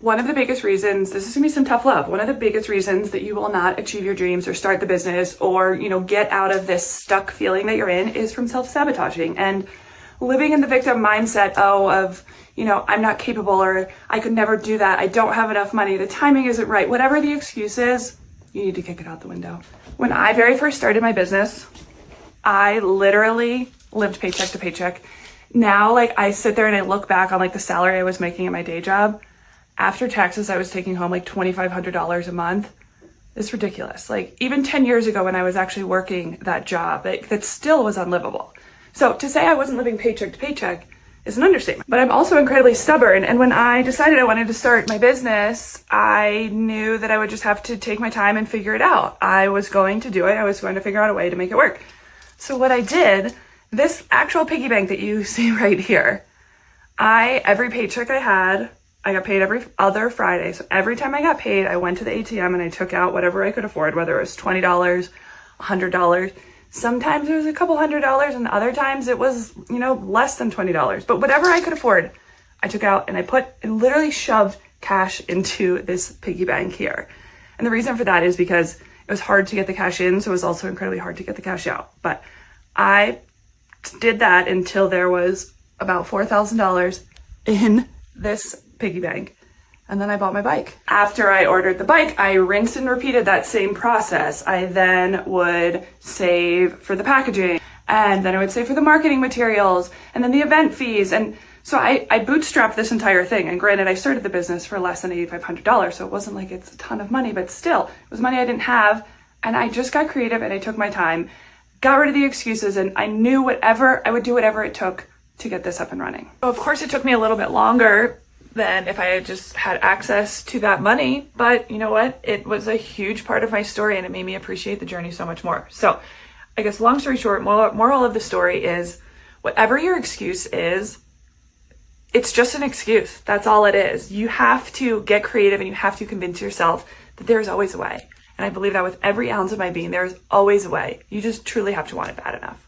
One of the biggest reasons, this is gonna be some tough love, one of the biggest reasons that you will not achieve your dreams or start the business or, get out of this stuck feeling that you're in is from self-sabotaging and living in the victim mindset, I'm not capable, or I could never do that. I don't have enough money. The timing isn't right. Whatever the excuse is, you need to kick it out the window. When I very first started my business, I literally lived paycheck to paycheck. Now, I sit there and I look back on the salary I was making at my day job. After taxes, I was taking home $2,500 a month. It's ridiculous. Even 10 years ago when I was actually working that job, that still was unlivable. So to say I wasn't living paycheck to paycheck is an understatement. But I'm also incredibly stubborn. And when I decided I wanted to start my business, I knew that I would just have to take my time and figure it out. I was going to do it. I was going to figure out a way to make it work. So what I did, this actual piggy bank that you see right here, every paycheck I got paid every other Friday. So every time I got paid, I went to the ATM and I took out whatever I could afford, whether it was $20, $100. Sometimes it was a couple $100 and other times it was, less than $20. But whatever I could afford, I took out and I literally shoved cash into this piggy bank here. And the reason for that is because it was hard to get the cash in, so it was also incredibly hard to get the cash out. But I did that until there was about $4,000 in this piggy bank. And then I bought my bike. After I ordered the bike, I rinsed and repeated that same process. I then would save for the packaging, and then I would save for the marketing materials, and then the event fees. And so I bootstrapped this entire thing. And granted, I started the business for less than $8,500, so it wasn't like it's a ton of money, but still, it was money I didn't have. And I just got creative and I took my time, got rid of the excuses, and I knew I would do whatever it took to get this up and running. So of course, it took me a little bit longer than if I had just had access to that money. But you know what? It was a huge part of my story and it made me appreciate the journey so much more. So I guess long story short, moral of the story is whatever your excuse is, it's just an excuse. That's all it is. You have to get creative and you have to convince yourself that there's always a way. And I believe that with every ounce of my being, there's always a way. You just truly have to want it bad enough.